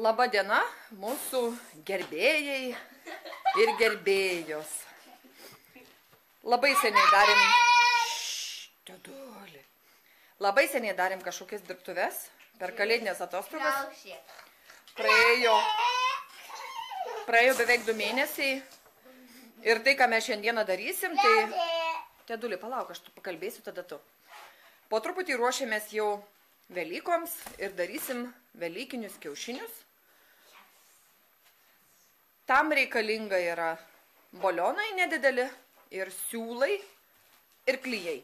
Labą diena mūsų gerbėjai ir gerbėjos. Labai seniai darėm... Tėdulį. Labai seniai darėm kažkokias dirbtuves per kalėdinės atostogas. Praėjo beveik 2 mėnesiai. Ir tai, ką mes šiandieną darysim, tai... Tėdulį, palauk, aš tu pakalbėsiu tada tu. Po truputį ruošiamės jau Velykoms ir darysim velykinius kiaušinius. Tam reikalinga yra balionai nedideli ir siūlai ir klijai.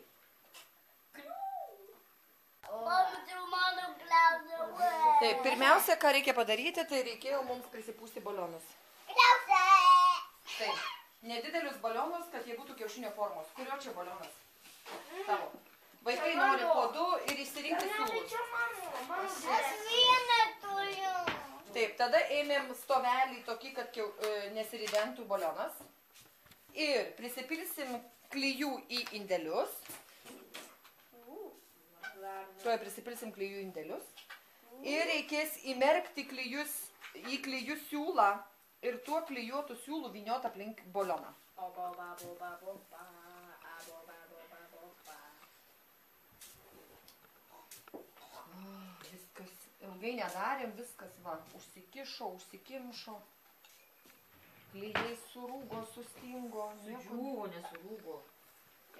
Taip, pirmiausia, ką reikia padaryti, tai reikėjo mums prisipūsti balionus. Taip, nedidelius balionus, kad jie būtų kiaušinio formos. Kurio čia balionas? Tavo. Vaikai nori po 2 ir išsirinkti siūlus. Aš vieną turiu. Taip, tada ėmėm stovelį tokį, kad nesiridentų balionas. Ir prisipilsim klijų į indelius. Tuoj prisipilsim klijų į indelius. Ir reikės įmerkti klijus į klijų siūlą ir tuo klijuotų siūlų vyniot aplink balioną. Viskas, ilgai nedarėm, viskas va, užsikimšo. Klijai surūgo, sustingo. Sudžiūvo, nesurūgo.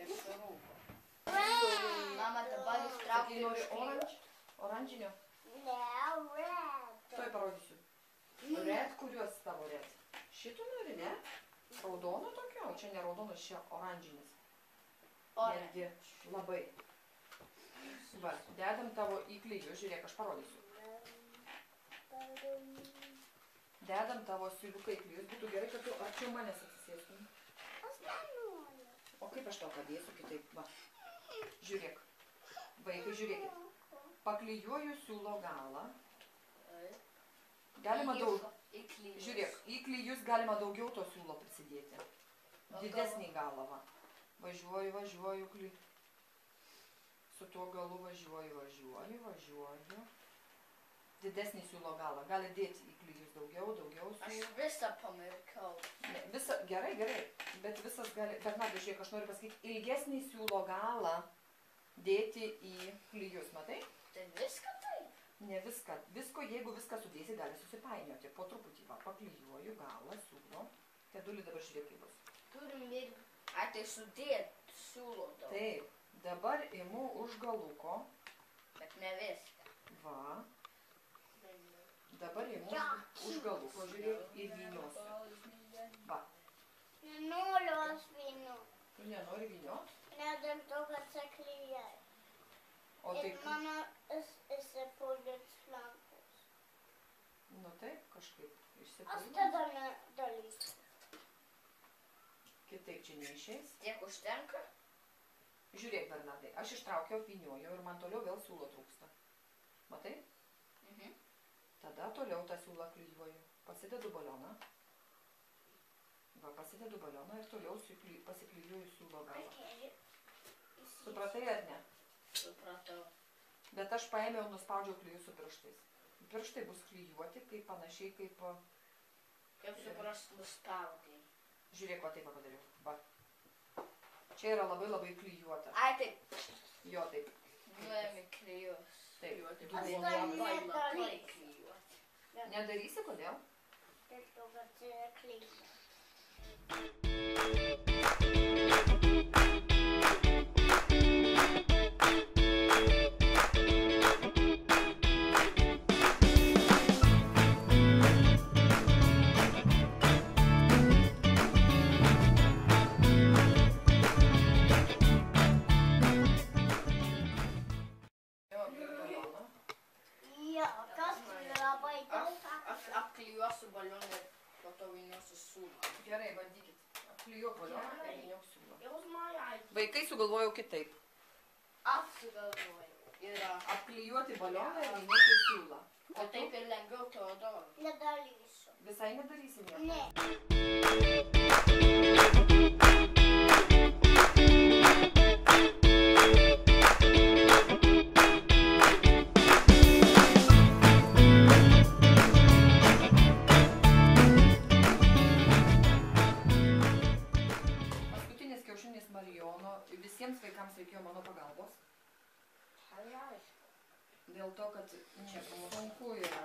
Ir surūgo. Mama dabar ištraukti iš klijų. Oranžinio? Ne, red. Tuoj parodysiu. Red, kuriuos tavo red? Šitų nori, ne? Raudono tokio? Čia ne raudonas, čia oranžinis. Netgi labai. Va, dedam tavo į klijus, žiūrėk, aš parodysiu. Dedam tavo siūliuką į klijus, būtų gerai, kad tu arčiau manęs atsisėstum. Aš nenoriu. O kaip aš tau padėsiu kitaip, va. Žiūrėk, vaikai, žiūrėkit. Paklijuoju siūlo galą. Galima daug... Žiūrėk, į klijus galima daugiau to siūlo prisidėti. Didesnį galą, va. Važiuoju klijų. Su tuo galu važiuoju. Didesnį siūlo galą. Gali dėti į klijus daugiau siūlo. Aš visą pamirkau. Gerai. Bet visas gali... Bet, Marga, žiūrėk, aš noriu pasakyti, ilgesnį siūlo galą dėti į klijus, matai? Tai viską tai? Ne viską. Jeigu viską sudėsi, gali susipainioti. Po truputį, va, paklijuoju galą, siūlo. Tėdulį dabar žiūrėk, kaip bus. Turim ir... Tai sudėt siūlo daug. Taip. Dabar imu už galuko. Bet ne viską. Va. Dabar imu už galuko, žiūrėk, ir vyniosiu. Va. Nenoriu aš vyniot. Tu nenori vyniot? Ne dėl to, kad seklyje. O tai... Ir mano įsipūdėt flankus. Nu taip, kažkaip Aš išsipūdė. tada nedalysiu. Kitaip čia neišeis. Tiek užtenka? Žiūrėk, Bernardai, aš ištraukiau, vynioju ir man toliau vėl siūlo trūksta. Matai? Tada toliau tą siūlą klijuoju. Pasidedu balioną. Va, pasidedu balioną ir toliau pasiklijuoju siūlo galą. Supratai ar ne? Supratau. Bet aš paėmiau, nuspaudžiau klijus su pirštais. Pirštai bus klijuoti, kaip panašiai kaip... Kaip suprast, nuspaudai. Žiūrėk, va taip padariau. Va. Čia yra labai klijuota. Ai, taip. Jo, taip. Nuėmi klijus. Taip. Aš labai klijuoti. Nedarysi, kodėl? Dėl to, kad klijus. Apklijuosiu balioną ir po to vyniosiu siūlą. Gerai, bandykit. Apklijuok balioną ir vyniok siūlą. Vaikai sugalvojau kitaip. Aš sugalvojau. Apklijuoti balioną ir vynioti siūlą. O taip ir lengviau Teodoro. Nedalysiu. Visai nedarysim nieko. Ne. visiems vaikams reikėjo mano pagalbos. Dėl to, kad sunku yra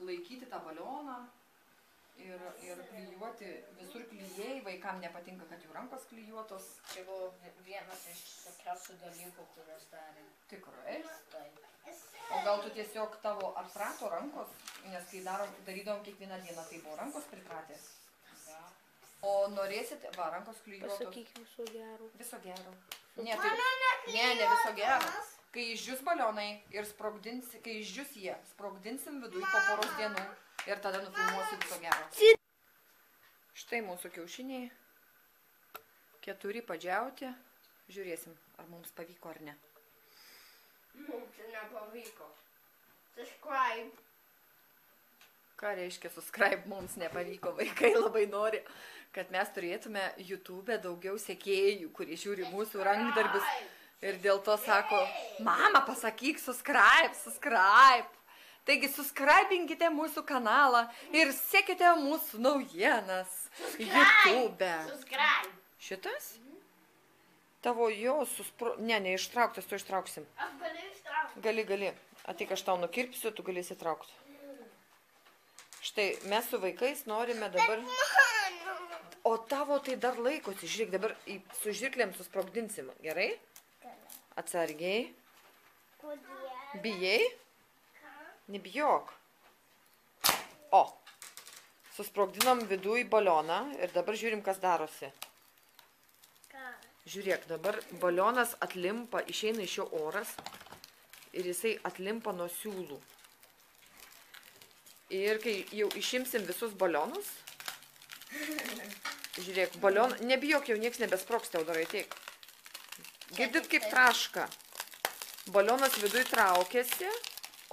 laikyti tą balioną ir klijuoti. Visur klijai, vaikam nepatinka, kad jų rankos klijuotos. Čia buvo vienas iš tokiausių dalykų, kuriuos darė. Tikrai? Taip. O gal tu tiesiog tavo atprato rankos, nes kai darydavom kiekvieną dieną, tai buvo rankos pripratęs. Ja. O norėsit, va, rankos klijuotos. Pasakyk viso gero. Viso gero. Ne, ne viso gero. Kai išdžius balionai ir sprogdinsi, kai išdžius jie, sprogdinsim viduj po poros dienų ir tada nufilmuosiu viso gero. Štai mūsų kiaušiniai. 4 padžiauti. Žiūrėsim, ar mums pavyko ar ne. Mums nepavyko. Subscribe. Ką reiškia subscribe, mums nepavyko, vaikai labai nori, kad mes turėtume YouTube daugiau sekėjų, kurie žiūri mūsų rankdarbius ir dėl to sako, mama, pasakyk subscribe, subscribe. Taigi subscribinkite mūsų kanalą ir sekite mūsų naujienas YouTube. Subscribe. Šitas? Tavo jo neištrauktas, tu ištrauksim. Aš galiu ištraukti. Gali. Ateik, aš tau nukirpsiu, tu galėsi traukti. Štai, mes su vaikais norime dabar... O tavo tai dar laikosi, žiūrėk, dabar su žirklėm susprogdinsim, gerai? Atsargiai. Kodėl? Bijai? Nebijok. O, susprogdinom viduj balioną ir dabar žiūrim, kas darosi. Žiūrėk, dabar balionas atlimpa, išeina iš jo oras ir jisai atlimpa nuo siūlų. Ir kai jau išimsim visus balionus, žiūrėk, nebijok, jau nieks nebesprogs, Teodorai, teik. Girdit kaip traška. Balionas viduj traukiasi,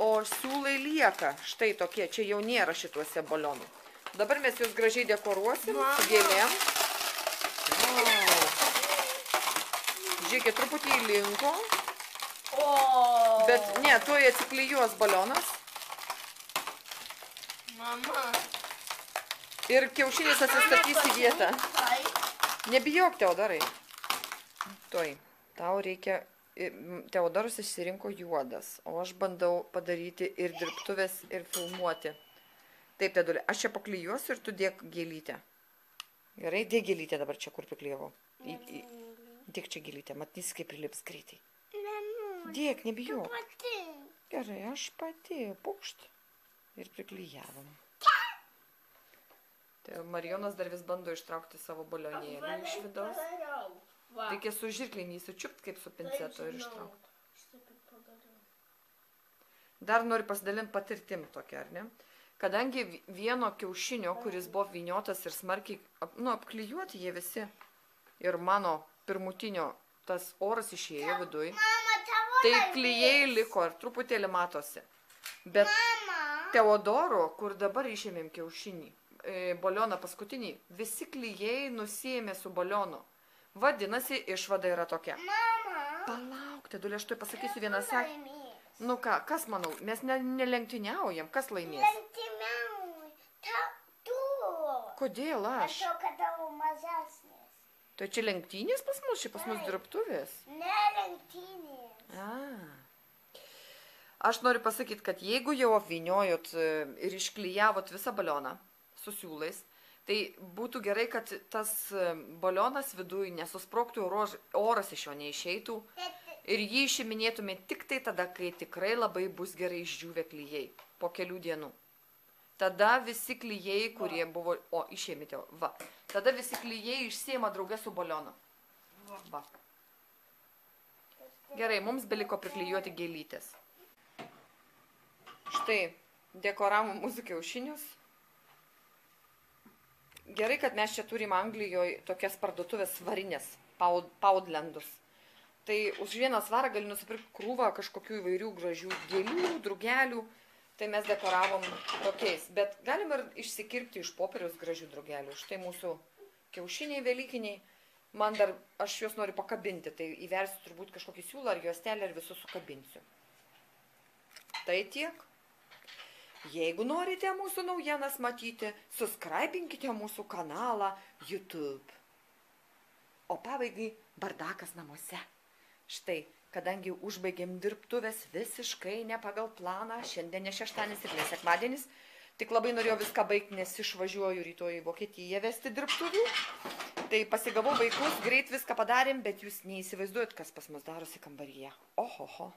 o siūlai lieka. Štai tokie, čia jau nėra šituose balionų. Dabar mes juos gražiai dekoruosim su gėlėm. Žiūrėkit, truputį įlinko. Bet ne, tuoj atsiklijuos balionas. Mama. Ir kiaušinis atsistatys į vietą. Nebijok, Teodorai. Tuoj, tau reikia... Teodoras išsirinko juodas, o aš bandau padaryti ir dirbtuvės, ir filmuoti. Taip, Teodulė, aš čia paklijuosiu ir tu dėk gėlytę. Gerai, dėk gėlytę dabar čia, kur priklijavau. Dėk čia gėlytę, matys, kaip prilips greitai. Dėk, nebijok. Gerai, aš pati, pukšt. Ir priklijavom. Tai Marijonas dar vis bando ištraukti savo balionėlį iš vidaus. Reikia su žirklinį įsičiupt, kaip su pinceto ir ištraukti. Dar noriu pasidalinti patirtim tokia, ar ne? Kadangi vieno kiaušinio, kuris buvo vyniotas ir smarkiai, apklijuoti jie visi, ir mano pirmutinio tas oras išėjo viduj, tai klijai liko ir truputėlį matosi. Bet Teodoro, kur dabar išėmėm kiaušinį, balioną paskutinį, visi klijai nusiėmė su balionu. Vadinasi, išvada yra tokia. Palauk, Tedulė, aš tuoj pasakysiu vieną sakinį. Nu ką, kas manau, mes nelenktyniaujam, kas laimės? Lenktyniauju. Tu. Kodėl aš? Aš kad tavo mažesnis. Tai čia lenktynės pas mus, čia pas mus dirbtuvės? Ne lenktynės. Aš noriu pasakyti, kad jeigu jau apvyniojot ir išklijavot visą balioną su siūlais, tai būtų gerai, kad tas balionas viduj nesusprogtų, oras iš jo neišeitų ir jį išiminėtume tik tai tada, kai tikrai labai bus gerai išdžiūvę klijai, po kelių dienų. Tada visi klijai, kurie buvo, išėmėte, va, tada visi klijai išsiema draugę su balionu. Va. Gerai, mums beliko priklijuoti gėlytės. Štai, dekoravom mūsų kiaušinius. Gerai, kad mes čia turim Anglijoje tokias parduotuvės svarinės, Poundlandus. Tai už 1 svarą gali nusipirkti krūvą kažkokių įvairių gražių gėlių, drugelių. Tai mes dekoravom tokiais. Bet galim ir išsikirpti iš popieriaus gražių drugelių. Štai mūsų kiaušiniai velykiniai. Man dar, aš juos noriu pakabinti. Tai įversiu turbūt kažkokį siūlą ar juostelę ir visus sukabinsiu. Tai tiek. Jeigu norite mūsų naujienas matyti, subscribinkite mūsų kanalą YouTube. O pabaigai bardakas namuose. Štai, kadangi užbaigėm dirbtuvės visiškai ne pagal planą, šiandien ne šeštadienis ir ne sekmadienis, tik labai norėjau viską baigti, nes išvažiuoju rytoj į Vokietiją vesti dirbtuvių. Tai pasigavau vaikus, greit viską padarėm, bet jūs neįsivaizduojat, kas pas mus darosi kambaryje. Ohoho.